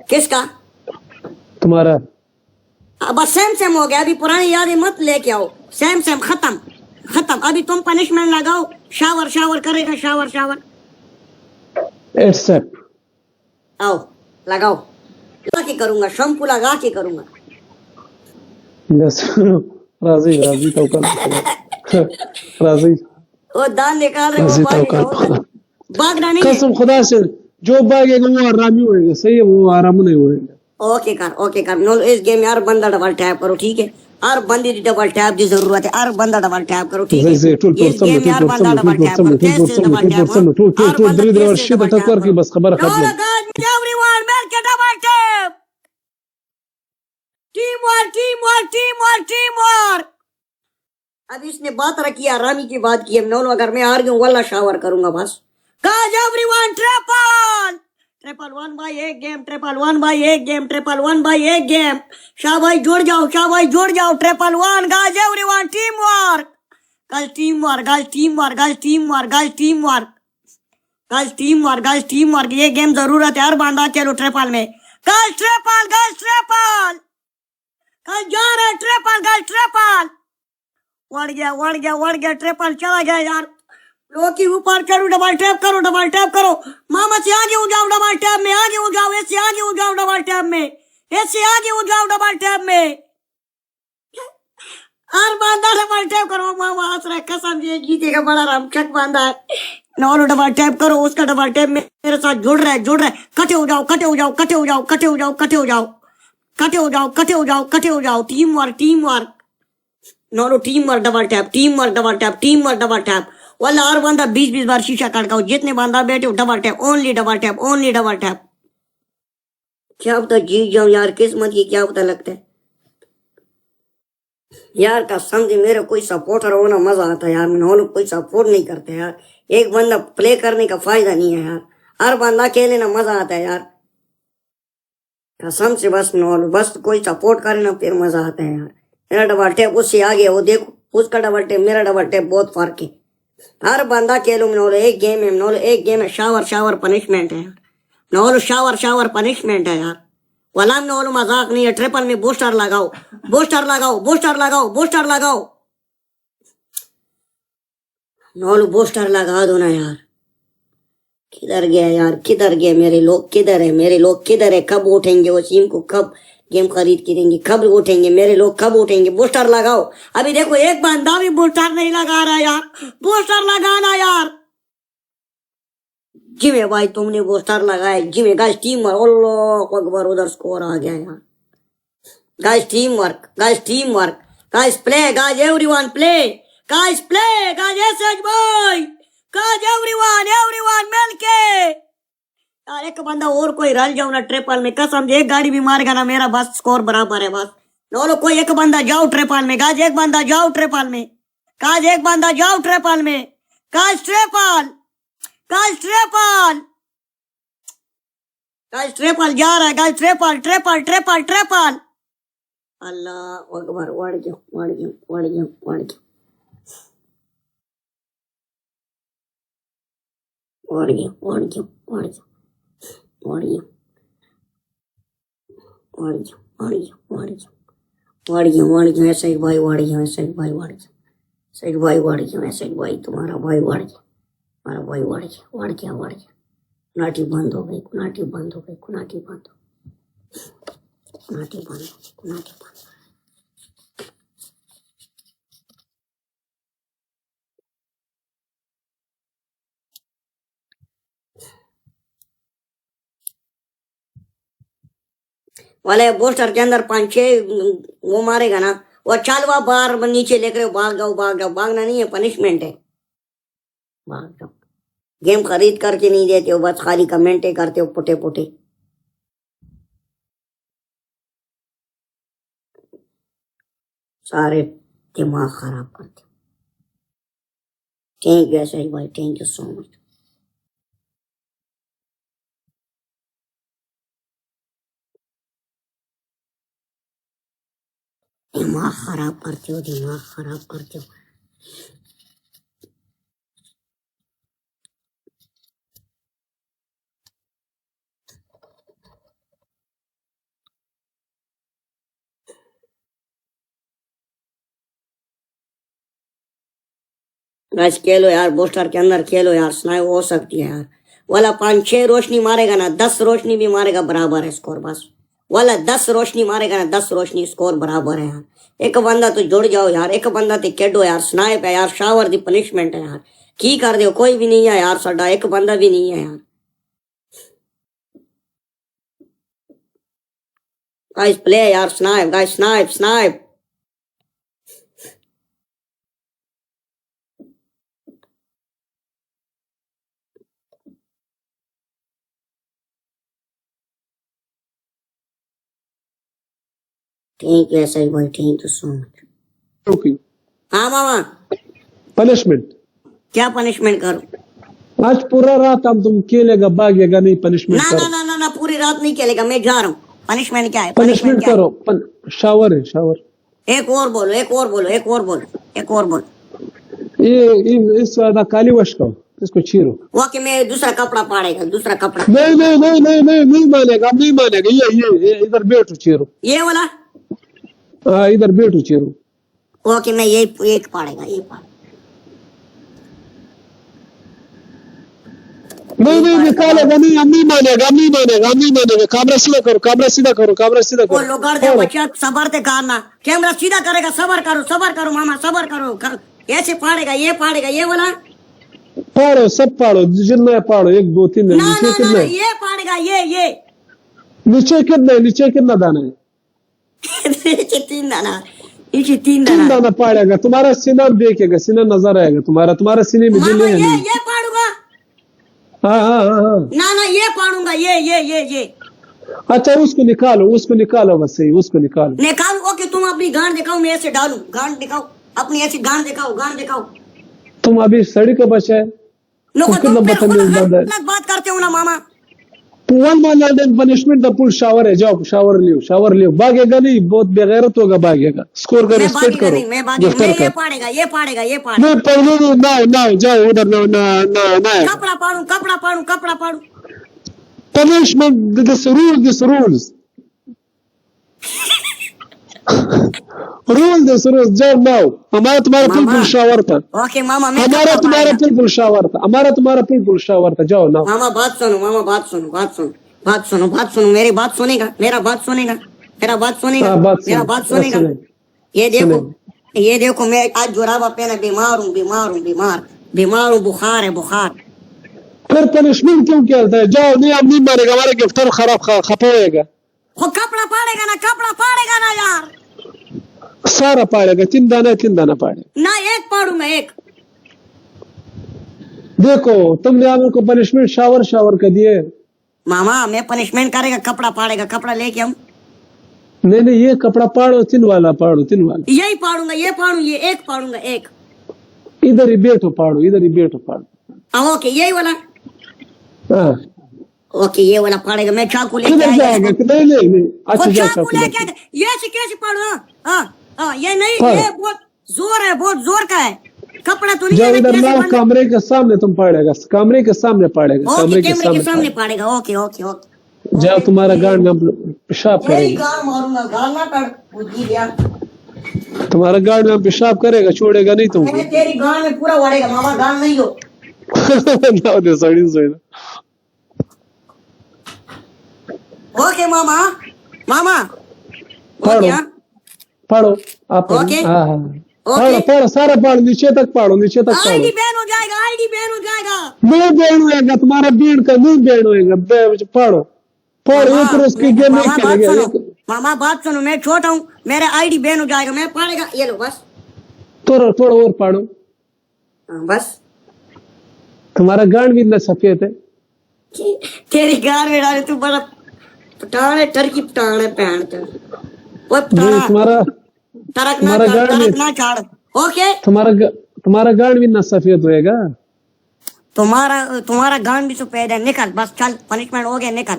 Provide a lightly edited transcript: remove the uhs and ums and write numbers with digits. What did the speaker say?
किसका? तुम्हारा। बस सेम सेम हो गया, अभी पुरानी यादें मत लेके आओ। सेम सेम खत्म खत्म। अभी तुम पनिशमेंट लगाओ। शावर शावर करेगा, शावर शावर। It's set. आओ लगाओ। लगा के करूंगा, शैम्पू लगा के करूंगा। यस। राजी राजी तवक्कल। राजी वो दान निकाल रहे, वो राजी भागेगा तवक्कल। उधर। भागना नहीं है। कसम खुदा से जो भागेगा वो आरामी होएगा। सही है, वो आराम नहीं होएगा। ओके कर नो। इस गेम में हर बंदा डबल टैप करो, ठीक है? हर बंदे की डबल टैप की जरूरत है। हर बंदा डबल टैप करो, ठीक है? इस गेम में हर बंदा डबल टैप करो। तेज से डबल टैप करो। हर बंदा तेज से डबल टैप करो। बस खबर खत्म। एवरीवन मिलके double tap. Teamwork teamwork teamwork team work. अब इसने बात रखी है, रामी की बात की है। नौलो अगर मैं हार गया वल्ला शावर करूंगा बस। Guys everyone triple triple 1/1 game, triple 1/1 game, triple 1/1 game. Shah भाई जुड़ जाओ, शाह भाई जुड़ जाओ। Triple 1 guys everyone team work. Guys team work, guys team work, guys team work, guys team work, guys team work, guys team work. ये game जरूरत है हर बंदा चलो ट्रिपल में। Guys triple, guys triple, guys जा रहे ट्रिपल, गाइस ट्रिपल। बढ़ गया ट्रिपल चला गया यार। लोकी ऊपर चढ़ो, डबल टैप करो, डबल टैप करो। मामा से आगे हो जाओ डबल टैप में, आगे हो जाओ। ऐसे आगे हो जाओ डबल टैप में, ऐसे आगे हो जाओ डबल टैप में। हर बंदा डबल टैप करो। मामा हंस रहा, कसम ये जीतेगा बड़ा रामचक बंदा है। नॉलो डबल टैप करो, उसका डबल टैप मेरे साथ जुड़ रहा है, जुड़ रहा है। कटे हो जाओ, कटे हो जाओ, कटे हो जाओ, कटे हो जाओ, कटे हो जाओ, कटे हो जाओ, कटे हो जाओ, कटे हो जाओ। Teamwork, teamwork. नॉलो teamwork double tap, teamwork double tap, teamwork double tap. वाला हर बंदा 20-20 बार शीशा खड़काओ। जितने बंदा बैठे हो double tap, only double tap, only double tap. क्या पता जीत जाऊं यार, किस्मत की क्या पता लगता है यार। का समझ मेरे कोई सपोर्टर होना मजा आता है यार। नॉलो कोई सपोर्ट नहीं करते यार। एक बंदा प्ले करने का फायदा नहीं है यार। हर बंदा खेले ना मजा आता है यार। कसम से बस नॉलो, बस कोई सपोर्ट करे ना फिर मजा आता है यार। मेरा डबल टैप उससे आगे, वो देखो उसका डबल टैप मेरा डबल टैप बहुत फर्क है। हर बंदा खेलो नॉलो, एक गेम है नॉलो, एक गेम है। शावर शावर पनिशमेंट है नॉलो, शावर शावर पनिशमेंट है यार। वलाम नॉलो मजाक नहीं है। ट्रिपल में बूस्टर लगाओ, बूस्टर लगाओ, बूस्टर लगाओ, बूस्टर लगाओ नॉलो, बूस्टर लगा दो ना यार। किधर गया यार, किधर गए मेरे लोग? किधर है मेरे लोग? किधर है? कब उठेंगे वो टीम को? कब गेम खरीद के देंगे? कब उठेंगे मेरे लोग? कब उठेंगे? बूस्टर लगाओ। अभी देखो एक बंदा भी बूस्टर नहीं लगा रहा यार। बूस्टर लगाना यार। जिमे भाई तुमने बूस्टर लगाया, जिमे। गाइस टीम वर्क, अल्लाह अकबर, उधर स्कोर आ गया यार। Guys team work, guys team work, guys play, guys everyone play, guys play, guys SH भाई, गाइस एवरीवन, एवरीवन मिलके यार। एक बंदा और कोई रल जाओ ना ट्रिपल में, कसम एक गाड़ी भी मारेगा ना मेरा बस स्कोर बराबर है बस। नो कोई एक बंदा जाओ ट्रिपल में। गाइस एक बंदा जाओ ट्रिपल में, गाइस एक बंदा जाओ ट्रिपल में। Guys triple, guys triple, guys triple जा रहा है। Guys triple triple triple triple. अल्लाह अकबर, बढ़ गया बढ़ गया बढ़ गया बढ़ गया बढ़ गया बढ़ गया बढ़ गया बढ़ गया बढ़ गया बढ़ गया बढ़ गया बढ़ गया बढ़ गया। ऐसा ही भाई बढ़ गया, ऐसा ही भाई बढ़ गया, ऐसा ही भाई बढ़ गया, ऐसा ही भाई तुम्हारा भाई बढ़ गया, हमारा भाई बढ़ गया बढ़ गया बढ़ गया। कुनाटी बंद हो गई, कुनाटी बंद हो गई, कुनाटी बंद हो गई, कुनाटी बंद हो गई, कुनाटी बंद। वाले पोस्टर के अंदर 5-6 वो मारेगा ना, वो चालवा बार नीचे लेकर भाग जाओ, भाग जाओ। भागना नहीं है, पनिशमेंट है। भाग जाओ। गेम खरीद करके नहीं देते हो, बस खाली कमेंटे करते हो पुटे पुटे। सारे दिमाग खराब करते हो। थैंक यू ऐसा भाई, थैंक यू सो मच। दिमाग खराब करते हो, दिमाग खराब करते हो। गाइस खेलो यार, बूस्टर के अंदर खेलो यार, स्नाइप हो सकती है यार। वाला 5-6 रोशनी मारेगा ना, 10 रोशनी भी मारेगा, बराबर है स्कोर। बस वाला 10 रोशनी मारेगा ना, 10 रोशनी, स्कोर बराबर है यार। एक बंदा तो जुड़ जाओ यार, एक बंदा तो खेडो यार। स्नाइप है यार, शावर दी पनिशमेंट है यार। की कर दो, कोई भी नहीं है यार साडा, एक बंदा भी नहीं है यार। गाइस प्ले यार, स्नाइप गाइस, स्नाइप स्नाइप। ठीक है सही भाई, thank you so much. Okay, हाँ मामा, पनिशमेंट। क्या पनिशमेंट करूं? आज पूरा रात हम तुम खेलेगा, भागेगा नहीं, पनिशमेंट ना करो। ना ना ना ना, पूरी रात नहीं खेलेगा, मैं जा रहा हूँ। पनिशमेंट क्या है? पनिशमेंट क्या है? करो। शावर है, शावर। एक और बोलो, एक और बोलो, एक और बोलो, एक और बोलो। इस वादा काली वश का इसको चीरो। वो कि मैं दूसरा कपड़ा पाड़ेगा, दूसरा कपड़ा। नहीं नहीं नहीं नहीं नहीं नहीं मानेगा, नहीं मानेगा। ये इधर बैठो चीरो। ये वाला? हाँ, इधर बैठो चीरो। वो कि मैं ये एक पाड़ेगा, ये पाड़। नहीं नहीं निकालेगा नहीं, हम नहीं मानेगा, हम नहीं मानेगा, हम नहीं मानेगा। कैमरा सीधा करो, कैमरा सीधा करो, कैमरा सीधा वो करो। लोगाड़ दे बच्चा, सबर ते करना। कैमरा सीधा करेगा, सबर करो मामा, सबर करो। ऐसे पाड़ेगा, ये वाला। पाड़ो, सब पाड़ो, जितना है पाड़ो। 1 2 3 ना नीचे ना कितना ना, है? ये पाड़ेगा, ये नीचे कितना है? नीचे कितना दाना है? नीचे 3 दाना, नीचे 3 3 दाना। दाना पाड़ेगा। तुम्हारा सीना देखेगा, सीना नजर आएगा तुम्हारा सीने में दिल मामा है नहीं। ये पाड़ूंगा। हाँ हाँ हाँ हाँ। ना ना, ये पाड़ूंगा, ये। अच्छा, उसको निकालो बस, सही, उसको निकालो। निकाल। ओके, तुम अपनी गांड दिखाओ, मैं ऐसे डालूं। गांड दिखाओ अपनी, ऐसी गांड दिखाओ। तुम अभी सड़ी का बचा है। लोगों कितना तुम फिर खुद बदतमीज बंदा है। गलत बात करते हो ना मामा। 1 month punishment the full shower है। जाओ शावर लियो। भागेगा नहीं, बहुत बेगैरत होगा, भागेगा। स्कोर का मैं रिस्पेक्ट भागेगा करो। नहीं, मैं भागेगा। गिफ्टर मैं का ये पाड़ेगा। नहीं, पहले नहीं, ना जाओ उधर, ना कपड़ा पाड़ू। पनिशमेंट, दिस रूल्स रूल जाओ नाउ। हमारा तुम्हारा फुल शावर था। ओके मामा, मैं हमारा कपड़ा तुम्हारा पाड़ेगा। फुल शावर था। हमारा तुम्हारा फुल शावर था। जाओ नाउ। मामा बात सुनो, मेरी बात सुनेगा, मेरा बात सुनेगा। हाँ, बात सुनो। ये देखो मैं आज जुराबा पहना, बीमार हूँ, बुखार है। फिर पनिशमेंट क्यों कहता है? जाओ, नहीं हम नहीं मारेगा, हमारा गिफ्टर खपा होएगा। कपड़ा पाड़ेगा ना यार। सारा पाड़ेगा, 3 दाना पाड़ेगा ना, एक पाड़ूंगा, एक। देखो, तुमने हमको पनिशमेंट शावर का दिए। मामा मैं पनिशमेंट करेगा, कपड़ा पाड़ेगा, कपड़ा लेके हम। नहीं, ये कपड़ा पाड़ो, 3 वाला पाड़ो, 3 वाला। यही पाड़ूंगा, ये एक पाड़ूंगा, एक। इधर ही बैठो पाड़ो। ओके, यही वाला। हाँ, ओके, ये वाला पाड़ेगा। मैं चाकू लेके किधर आएगा। जाएगा? नहीं। अच्छा, जाओ चाकू चाकू लेके लेके। ये से कैसे पाड़ू? हाँ, ये नहीं, हाँ। ये बहुत जोर का है। कपड़ा तो नहीं जाओ है, इधर कैसे ना, बांधूं? कमरे के सामने तुम पाड़ेगा, कमरे के सामने पाड़ेगा, ओके, कमरे कैमरे के सामने पाड़ेगा। पाड़ेगा। ओके। जाओ, तुम्हारा गांड में पेशाब यही करेगा। गाल मारूंगा, गाल ना कर बुद्धि दिया। तुम्हारा गांड में पेशाब करेगा, छोड़ेगा नहीं तुमको। मैं तेरी गाल में पूरा वड़ेगा मामा, गाल नहीं हो। जाओ दे, सड़ी। ओके मामा। पाड़ो, हाँ? पाड़ो आप। ओके। हाँ, पाड़ो, सारा पाड़ो, नीचे तक पाड़ो। आईडी बैन हो जाएगा। नहीं बैन होएगा, तुम्हारा बीड़ का नहीं बैन होएगा। पाड़ो, एक रोज की गेम नहीं खेलेगा। मामा बात सुनो, मैं छोटा हूँ, मेरा आईडी बैन हो जाएगा, मैं पाड़ेगा। ये लो बस। थोड़ा और पाड़ो। बस। तुम्हारा गांड भी इतना सफेद है। तेरी गाल में डाले, तू बड़ा पटान है, टर्की पटान है, पैन कर। वो तुम्हारा टरक ना छाड़। ओके, तुम्हारा गांड भी इतना सफेद होएगा। तुम्हारा गांड भी तो पैदा है। निकल बस, चल, पनिशमेंट हो गया, निकल।